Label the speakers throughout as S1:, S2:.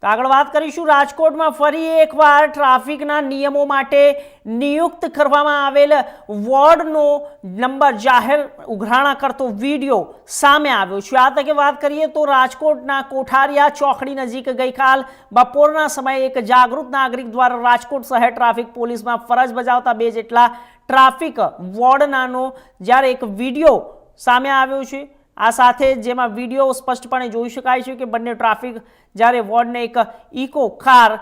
S1: તો આગળ વાત કરીશું રાજકોટમાં ફરી એકવાર ટ્રાફિકના નિયમો માટે નિયુક્ત કરવામાં આવેલ વોર્ડનો નંબર જાહેર ઉઘરાણા કરતો વિડીયો સામે આવ્યો છે। આ તકે વાત કરીએ તો રાજકોટના કોઠારિયા ચોકડી નજીક ગઈકાલ બપોરના સમયે એક જાગૃત નાગરિક દ્વારા રાજકોટ શહેર ટ્રાફિક પોલીસમાં ફરજ બજાવતા 2 જેટલા ટ્રાફિક વોર્ડનાનો જ્યારે એક વિડીયો સામે આવ્યો છે। આ સાથે જેમાં વિડીયો સ્પષ્ટપણે જોઈ શકાય છે કે બંને ટ્રાફિક જ્યારે વોર્ડને એક ઇકો કાર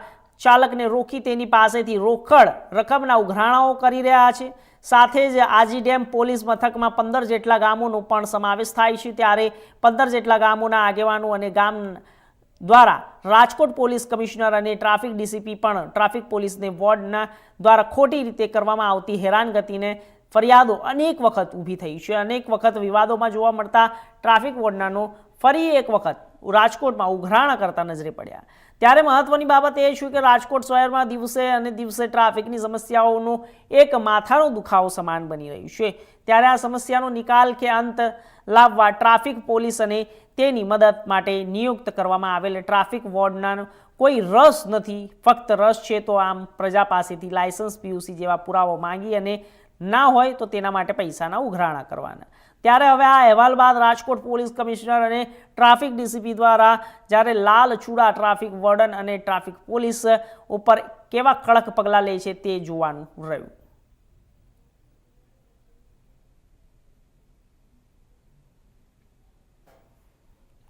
S1: ચાલકને રોકી તેની પાસેથી રોકડ રકમના ઉઘરાણાઓ કરી રહ્યા છે। સાથે જ આજી ડેમ પોલીસ મથકમાં 15 જેટલા ગામોનો પણ સમાવેશ થાય છે। ત્યારે 15 જેટલા ગામોના આગેવાનો અને ગામ દ્વારા રાજકોટ પોલીસ કમિશનર અને ટ્રાફિક ડીસીપી પણ ટ્રાફિક પોલીસને વોર્ડના દ્વારા ખોટી રીતે કરવામાં આવતી હેરાનગતિને ફરિયાદો અનેક વખત ઊભી થઈ છે। અનેક વખત વિવાદોમાં જોવા મળતા ટ્રાફિક વોર્ડનાનો ફરી એક વખત રાજકોટમાં ઉઘરાણા કરતા નજરે પડ્યા। ત્યારે મહત્વની બાબત એ છે કે રાજકોટ શહેરમાં દિવસે અને દિવસે ટ્રાફિકની સમસ્યાઓનો એક માથાનો દુખાવો સમાન બની રહ્યું છે। ત્યારે આ સમસ્યાનો નિકાલ કે અંત લાવવા ટ્રાફિક પોલીસ અને તેની મદદ માટે નિયુક્ત કરવામાં આવેલ ટ્રાફિક વોર્ડનાનો કોઈ રસ નથી। ફક્ત રસ છે તો આમ પ્રજા પાસેથી લાયસન્સ પીયુસી જેવા પુરાવો માંગી અને ના હોય તો તેના માટે પૈસાના ઉઘરાણા કરવાના। ત્યારે હવે આ અહેવાલ બાદ રાજકોટ પોલીસ કમિશનર અને ટ્રાફિક ડીસીપી દ્વારા જ્યારે લાલ ચૂડા ટ્રાફિક વોર્ડન અને ટ્રાફિક પોલીસ ઉપર કેવા કડક પગલાં લે છે તે જોવાનું રહ્યું।